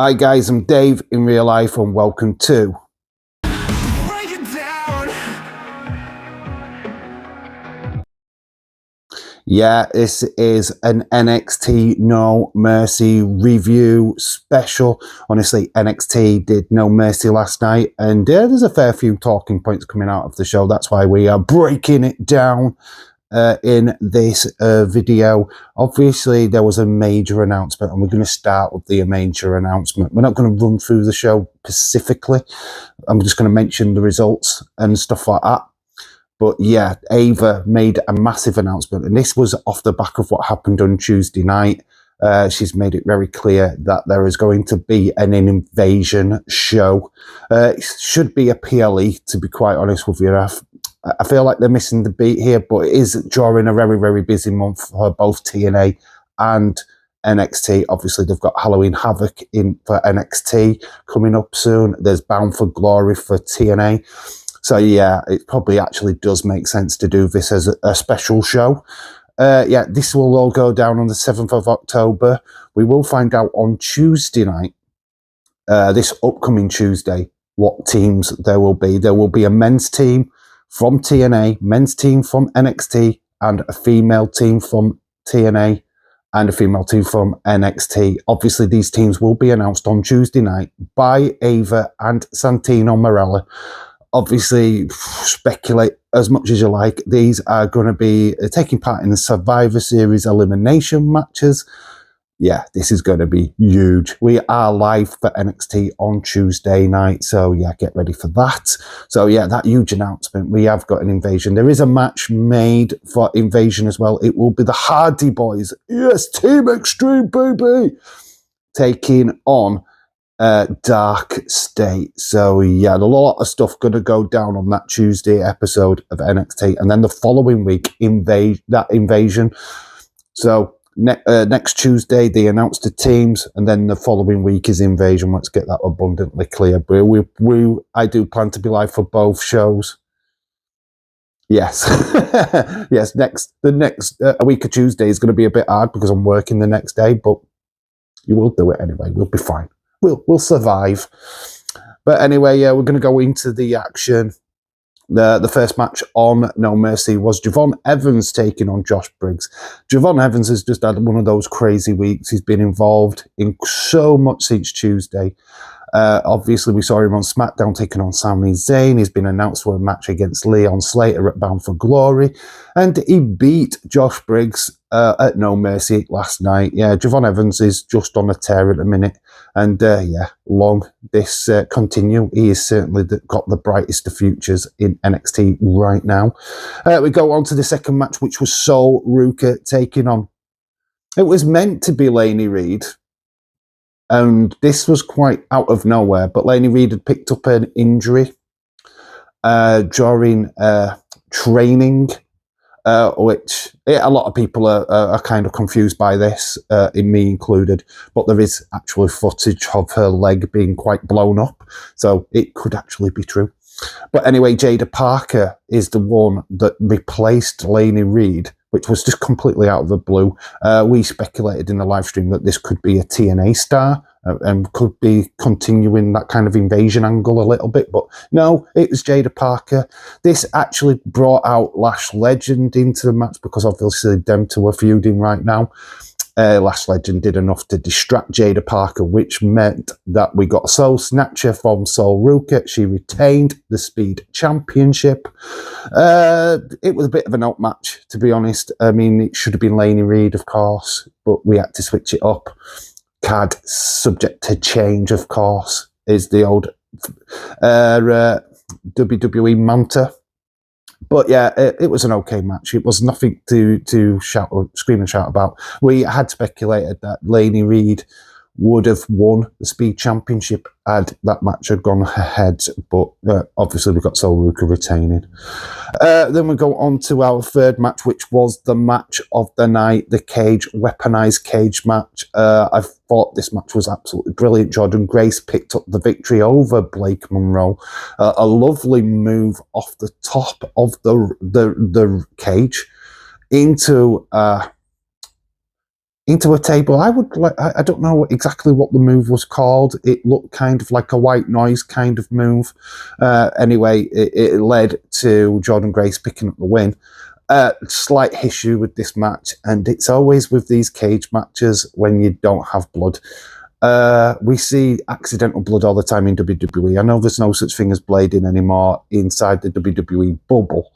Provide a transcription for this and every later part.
Hi guys, I'm Dave in real life and welcome to Break it down. Yeah, this is an NXT No Mercy review special. Honestly, NXT did No Mercy last night and there's a fair few talking points coming out of the show. That's why we are breaking it down in this video. Obviously, there was a major announcement and we're going to start with the major announcement. We're not going to run through the show specifically. I'm just going to mention the results and stuff like that. But yeah, Ava made a massive announcement, and this was off the back of what happened on Tuesday night. She's made it very clear that there is going to be an invasion show. It should be a PLE, to be quite honest with you. I feel like they're missing the beat here, but it is during a very, very busy month for both TNA and NXT. Obviously, they've got Halloween Havoc in for NXT coming up soon. There's Bound for Glory for TNA. So yeah, it probably actually does make sense to do this as a special show. Yeah, this will all go down on the 7th of October. We will find out on Tuesday night, this upcoming Tuesday, what teams there will be. There will be a men's team from TNA, men's team from NXT, and a female team from TNA, and a female team from NXT. Obviously, these teams will be announced on Tuesday night by Ava and Santino Marella. Obviously, speculate as much as you like. These are going to be taking part in the Survivor Series elimination matches. Yeah, this is going to be huge. We are live for NXT on Tuesday night. So yeah, get ready for that. So yeah, that huge announcement. We have got an invasion. There is a match made for invasion as well. It will be the Hardy Boys. Yes, Team Extreme, baby. Taking on Dark State. So yeah, a lot of stuff going to go down on that Tuesday episode of NXT, and then the following week invasion. So next Tuesday they announce the teams, and then the following week is invasion. Let's get that abundantly clear. But I do plan to be live for both shows. Yes, yes. The next a week of Tuesday is going to be a bit hard because I'm working the next day, but you will do it anyway. We'll be fine. We'll survive. But anyway, yeah, we're going to go into the action. The first match on No Mercy was Jevon Evans taking on Josh Briggs. Jevon Evans has just had one of those crazy weeks. He's been involved in so much since Tuesday. Obviously, we saw him on SmackDown taking on Sami Zayn. He's been announced for a match against Leon Slater at Bound for Glory. And he beat Josh Briggs at No Mercy last night. Yeah, Jevon Evans is just on a tear at the minute. And yeah, long this continue. He has certainly got the brightest of futures in NXT right now. We go on to the second match, which was Sol Ruca taking on. It was meant to be Lainey Reed. And this was quite out of nowhere, but Lainey Reed had picked up an injury during training, which a lot of people are kind of confused by this, in me included, but there is actually footage of her leg being quite blown up, so it could actually be true. But anyway, Jada Parker is the one that replaced Lainey Reed, which was just completely out of the blue. We speculated in the live stream that this could be a TNA star and could be continuing that kind of invasion angle a little bit, but no, it was Jada Parker. This actually brought out Lash Legend into the match because obviously them two are feuding right now. Lash Legend did enough to distract Jada Parker, which meant that we got a Soul Snatcher from Sol Ruca. She retained the Speed Championship. It was a bit of an outmatch, to be honest. I mean, it should have been Lainey Reed, of course, but we had to switch it up. CAD, subject to change, of course, is the old WWE mantra. But yeah, it was an okay match. It was nothing to shout or scream and shout about. We had speculated that Lainey Reed would have won the Speed Championship had that match had gone ahead, but obviously we got Sol Ruca retaining. Then we go on to our third match, which was the match of the night, the weaponized cage match. I thought this match was absolutely brilliant. Jordynne Grace picked up the victory over Blake Monroe. A lovely move off the top of the cage into into a table. I don't know exactly what the move was called. It looked kind of like a white noise kind of move. Anyway, it led to Jordynne Grace picking up the win. Slight issue with this match, and it's always with these cage matches when you don't have blood. We see accidental blood all the time in WWE. I know there's no such thing as blading anymore inside the WWE bubble,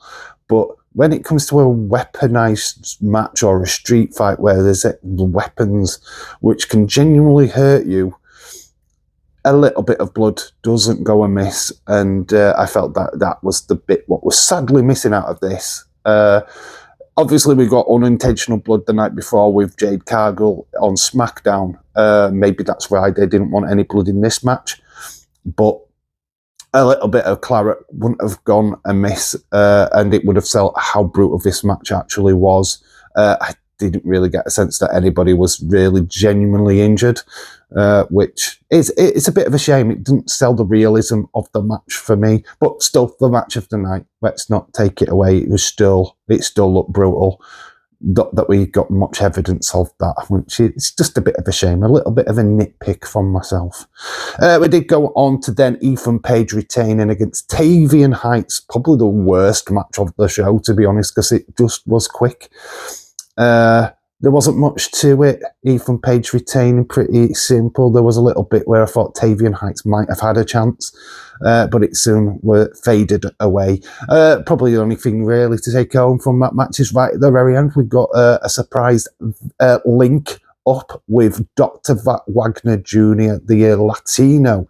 but when it comes to a weaponized match or a street fight where there's weapons which can genuinely hurt you, a little bit of blood doesn't go amiss, and I felt that was the bit what was sadly missing out of this. Obviously, we got unintentional blood the night before with Jade Cargill on SmackDown. Maybe that's why they didn't want any blood in this match, but a little bit of claret wouldn't have gone amiss, and it would have sold how brutal this match actually was. I didn't really get a sense that anybody was really genuinely injured, which it's a bit of a shame. It didn't sell the realism of the match for me, but still the match of the night. Let's not take it away. It still looked brutal. Not that we got much evidence of that, which is just a bit of a shame, a little bit of a nitpick from myself. We did go on to then Ethan Page retaining against Tavian Heights, probably the worst match of the show, to be honest, because it just was quick. There wasn't much to it. Ethan Page retaining, pretty simple. There was a little bit where I thought Tavian Heights might have had a chance, but it soon faded away. Probably the only thing really to take home from that match is right at the very end, we've got a surprise link up with Dr. Wagner Jr., the Latino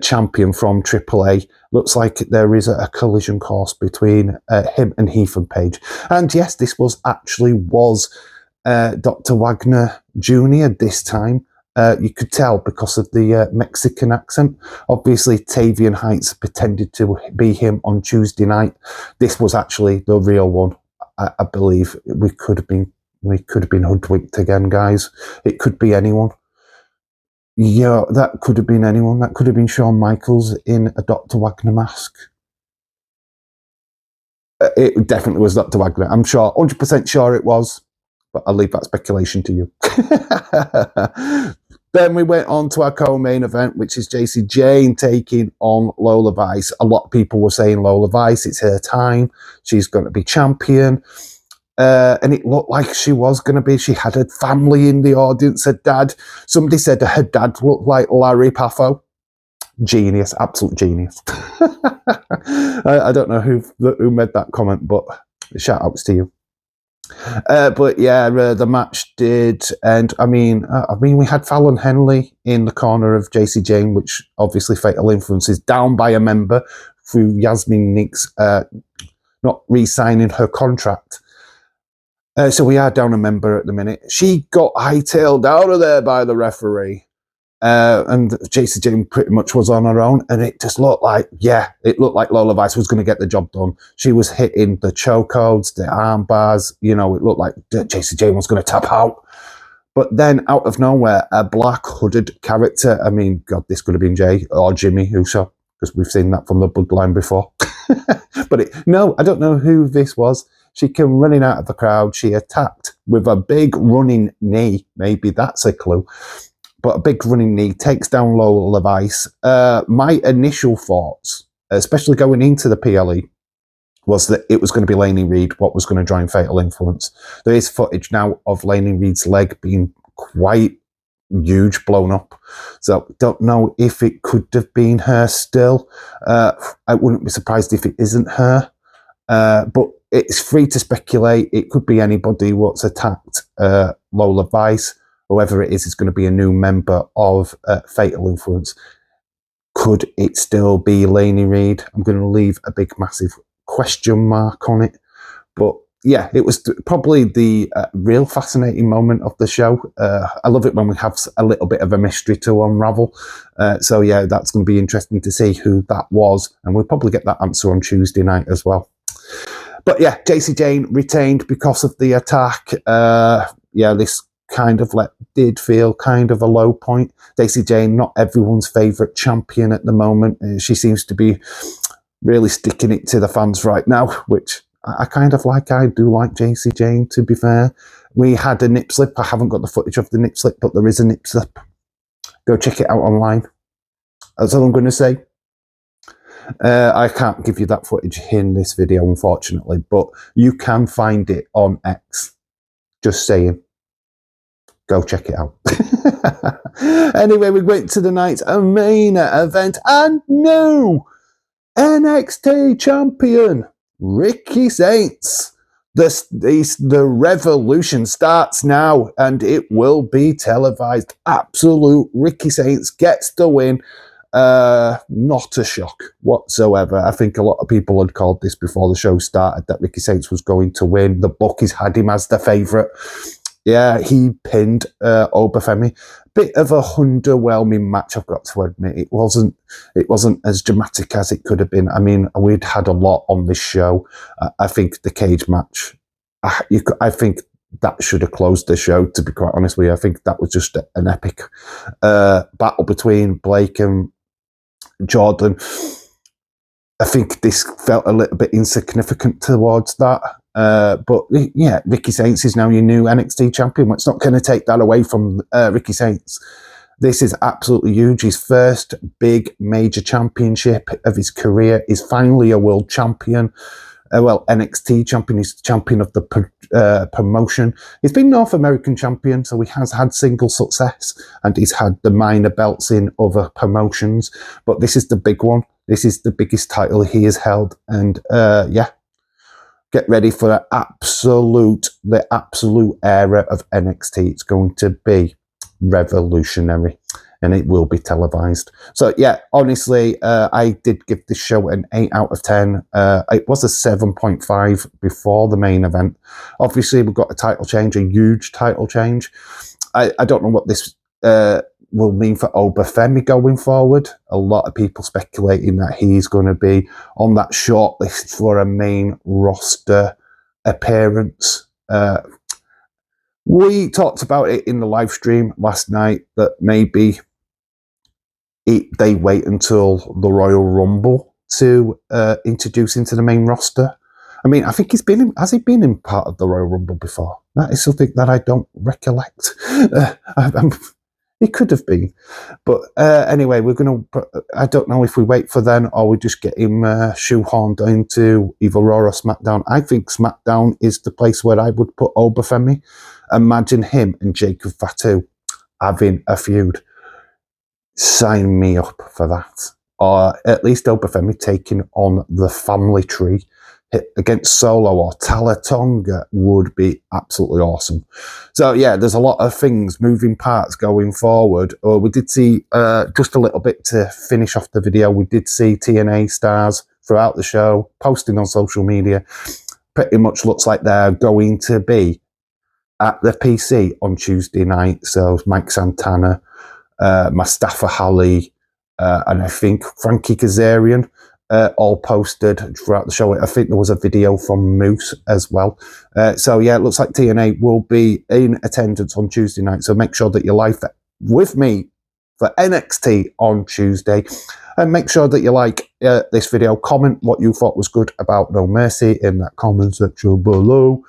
champion from AAA. Looks like there is a collision course between him and Ethan Page. And yes, this was Dr. Wagner Jr. this time. You could tell because of the Mexican accent. Obviously, Tavian Heights pretended to be him on Tuesday night. This was actually the real one. I believe we could have been hoodwinked again, guys. It could be anyone. Yeah, that could have been anyone. That could have been Shawn Michaels in a Dr. Wagner mask. It definitely was Dr. Wagner. I'm sure, 100% sure it was. But I'll leave that speculation to you. Then we went on to our co-main event, which is Jayne taking on Lola Vice. A lot of people were saying Lola Vice, it's her time. She's going to be champion. And it looked like she was going to be. She had her family in the audience, her dad. Somebody said her dad looked like Larry Paffo. Genius, absolute genius. I don't know who made that comment, but shout outs to you. But yeah, the match did, and I mean, we had Fallon Henley in the corner of Jacy Jayne, which obviously Fatal Influence is down by a member through Yasmin Nix not re-signing her contract. So we are down a member at the minute. She got hightailed out of there by the referee. And Jacy Jayne pretty much was on her own, and it just looked like, Lola Vice was going to get the job done. She was hitting the chokeholds, the arm bars, it looked like Jacy Jayne was going to tap out. But then, out of nowhere, a black hooded character, I mean, God, this could have been Jay or Jimmy Uso, because we've seen that from the bloodline before. But I don't know who this was. She came running out of the crowd. She attacked with a big running knee. Maybe that's a clue. But a big running knee takes down Lola Vice. My initial thoughts, especially going into the PLE, was that it was going to be Lainey Reed, what was going to join Fatal Influence. There is footage now of Lainey Reed's leg being quite huge, blown up. So don't know if it could have been her still. I wouldn't be surprised if it isn't her. But it's free to speculate. It could be anybody what's attacked Lola Vice. Whoever it is going to be a new member of Fatal Influence. Could it still be Lainey Reed? I'm going to leave a big, massive question mark on it. But yeah, it was probably the real fascinating moment of the show. I love it when we have a little bit of a mystery to unravel. So yeah, that's going to be interesting to see who that was. And we'll probably get that answer on Tuesday night as well. But yeah, Jacy Jayne retained because of the attack. This kind of did feel kind of a low point. Jacy Jayne, not everyone's favourite champion at the moment. She seems to be really sticking it to the fans right now, which I kind of like, I do like Jacy, Jayne, to be fair. We had a nip slip. I haven't got the footage of the nip slip, but there is a nip slip. Go check it out online. That's all I'm going to say. I can't give you that footage in this video, unfortunately, but you can find it on X. Just saying. Go check it out. Anyway, we went to the night's main event, and new NXT champion Ricky Saints. The revolution starts now, and it will be televised. Absolute Ricky Saints gets the win. Not a shock whatsoever. I think a lot of people had called this before the show started that Ricky Saints was going to win. The bookies had him as the favourite. Yeah, he pinned Obafemi. Bit of a underwhelming match, I've got to admit. It wasn't as dramatic as it could have been. I mean, we'd had a lot on this show. I think the cage match, I think that should have closed the show, to be quite honest with you. I think that was just an epic battle between Blake and Jordynne. I think this felt a little bit insignificant towards that. But yeah, Ricky Saints is now your new NXT champion. It's not going to take that away from Ricky Saints. This is absolutely huge. His first big major championship of his career. Is finally a world champion. Well, NXT champion. He's champion of the promotion. He's been North American champion, so he has had single success, and he's had the minor belts in other promotions. But this is the big one. This is the biggest title he has held, and yeah. Get ready for the absolute era of NXT. It's going to be revolutionary, and it will be televised. So yeah, honestly, I did give this show an 8 out of 10. It was a 7.5 before the main event. Obviously, we've got a title change, a huge title change. I don't know what this will mean for Obafemi going forward. A lot of people speculating that he's going to be on that short list for a main roster appearance. We talked about it in the live stream last night that maybe they wait until the Royal Rumble to introduce into the main roster. I mean, I think has he been in part of the Royal Rumble before? That is something that I don't recollect. He could have been. But anyway, we're going to... I don't know if we wait for then or we just get him shoehorned into either Raw or SmackDown. I think SmackDown is the place where I would put Obafemi. Imagine him and Jacob Fatu having a feud. Sign me up for that. Or at least Obafemi taking on the family tree against Solo or Talatonga would be absolutely awesome. So yeah, there's a lot of things, moving parts going forward. We did see just a little bit to finish off the video. We did see TNA stars throughout the show posting on social media. Pretty much looks like they're going to be at the PC on Tuesday night. So Mike Santana, Mustafa Ali, and I think Frankie Kazarian. All posted throughout the show. I think there was a video from Moose as well. So yeah, it looks like TNA will be in attendance on Tuesday night. So make sure that you're live with me for NXT on Tuesday. And make sure that you like this video. Comment what you thought was good about No Mercy in that comment section below.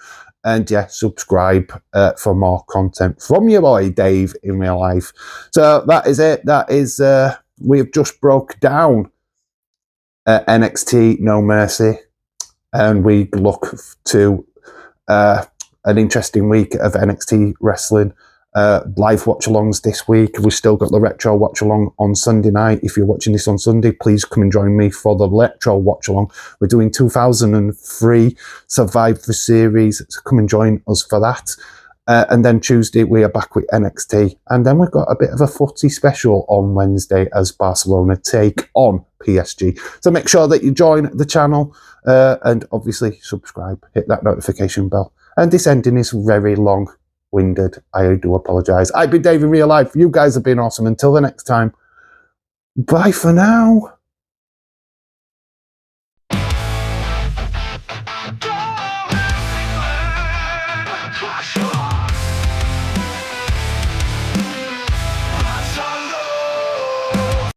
And yeah, subscribe for more content from your boy Dave in real life. So that is it. That is, we have just broke down NXT No Mercy, and we look to an interesting week of NXT wrestling. Live watch-alongs this week. We've still got the retro watch-along on Sunday night. If you're watching this on Sunday, please come and join me for the retro watch-along. We're doing 2003 Survivor Series, so come and join us for that. And then Tuesday, we are back with NXT. And then we've got a bit of a footy special on Wednesday as Barcelona take on PSG. So make sure that you join the channel and obviously subscribe. Hit that notification bell. And this ending is very long-winded. I do apologise. I've been Dave in real life. You guys have been awesome. Until the next time, bye for now. Go!